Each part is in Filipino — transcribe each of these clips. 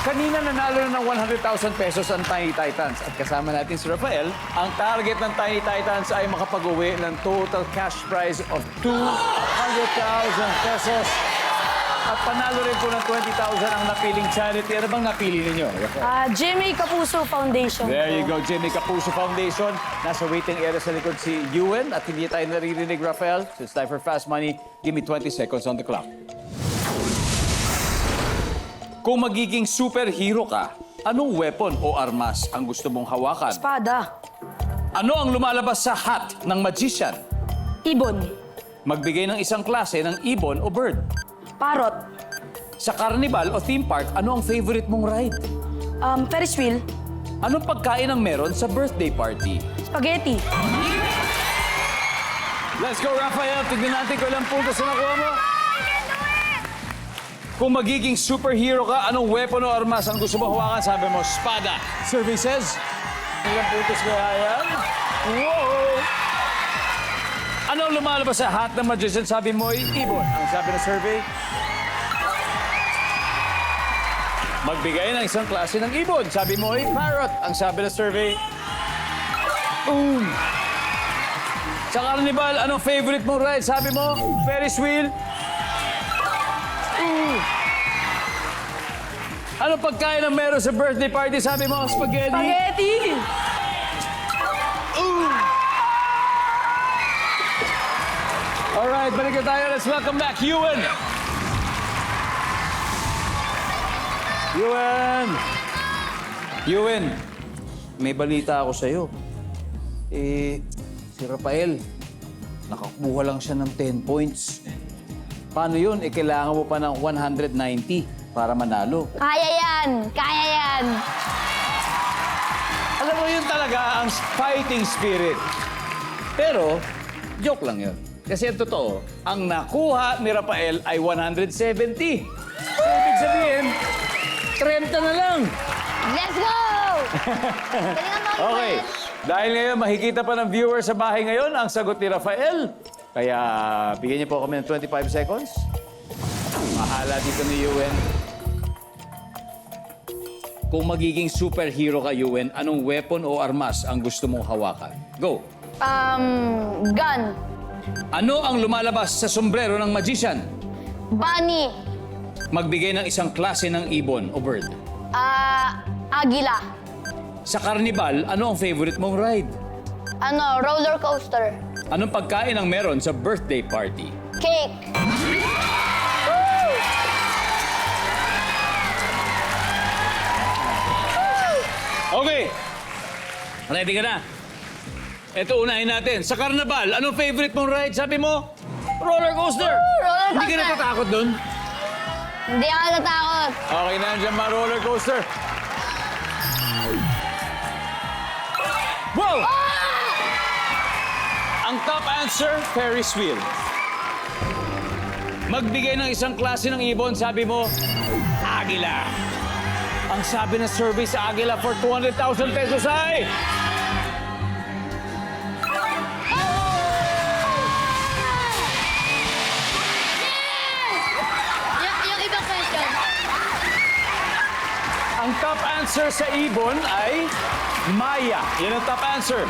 Kanina nanalo na ng 100,000 pesos ang Tiny Titans. At kasama natin si Rafael, ang target ng Tiny Titans ay makapag-uwi ng total cash prize of 200,000 pesos. At panalo rin po ng 20,000 ang napiling charity. Ano bang napili ninyo, Rafael? Jimmy Kapuso Foundation. There you go, Jimmy Kapuso Foundation. Nasa waiting area sa likod si Ewan at hindi tayo naririnig, Rafael. So it's time for Fast Money. Give me 20 seconds on the clock. Kung magiging superhero ka, anong weapon o armas ang gusto mong hawakan? Espada. Ano ang lumalabas sa hat ng magician? Ibon. Magbigay ng isang klase ng ibon o bird. Parrot. Sa carnival o theme park, ano ang favorite mong ride? Ferris wheel. Anong pagkain ang meron sa birthday party? Spaghetti. Let's go, Rafael. Tignan natin kung ilang puntos na nakuha mo. Kung magiging superhero ka, anong weapon o armas ang gusto mo hawakan? Sabi mo, espada. Survey says, ilang puntos kaya yan? Whoa! Anong lumalabas sa hat ng magician? Sabi mo, ibon. Ang sabi ng survey, magbigay ng isang klase ng ibon. Sabi mo, parrot. Ang sabi ng survey, sa carnival, anong favorite mong ride? Sabi mo, Ferris wheel. Anong pagkain ang meron sa birthday party? Sabi mo, spaghetti. Spaghetti. Alright, balik na tayo. Let's welcome back, Ewan. Ewan, may balita ako sa'yo. Si Rafael, nakakuha lang siya ng 10 points. Paano yun? Kailangan mo pa ng 190 para manalo. Kaya yan! Kaya yan! Alam mo, yun talaga ang fighting spirit. Pero, joke lang yun. Kasi ang totoo, ang nakuha ni Rafael ay 170. So, ibig sabihin, 30 na lang. Let's go! Dali na, Mom. Okay. Dahil ngayon, makikita pa ng viewer sa bahay ngayon ang sagot ni Rafael. Kaya, bigyan niyo po kami ng 25 seconds. Mahala dito ni Ewan. Kung magiging superhero ka, Ewan, anong weapon o armas ang gusto mong hawakan? Go! Gun. Ano ang lumalabas sa sombrero ng magician? Bunny. Magbigay ng isang klase ng ibon o bird. Agila. Sa carnival, ano ang favorite mong ride? Roller coaster. Anong pagkain ang meron sa birthday party? Cake. Okay. Ready ka na? Ito, unahin natin. Sa carnival, anong favorite mong ride? Sabi mo, roller coaster. Roller Hindi ka coaster. natatakot dun? Hindi ako natakot. Okay na dyan, mga roller coaster. Wow! Ang top answer, Ferris wheel. Magbigay ng isang klase ng ibon, sabi mo, agila. Ang sabi ng survey sa agila for 200,000 pesos ay... Yung ibang question. Ang top answer sa ibon ay Maya. Yan ang top answer.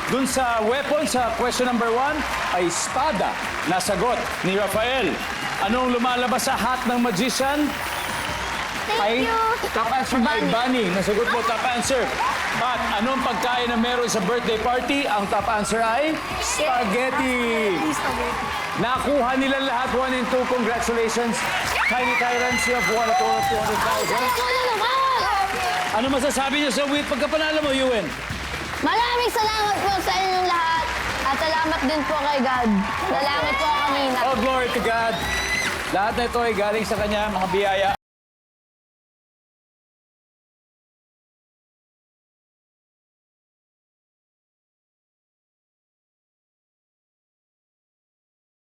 Dun sa weapon, sa question number 1, ay espada. Nasagot ni Rafael. Anong lumalabas sa hat ng magician? Thank you. Top answer ay bunny. Nasagot mo, top answer. At anong pagkain na meron sa birthday party? Ang top answer ay spaghetti. Nakuha nila lahat 1 and 2. Congratulations. Tiny Tyrants, you have won a total of 200,000. Ikaw na naman! Ano masasabi niyo sa win pagkapanalo mo, Ewan? Maraming salamat po sa inyong lahat. At salamat din po kay God. Nalangit po ako kanina. All glory to God. Lahat na ito ay galing sa Kanya, mga biyaya.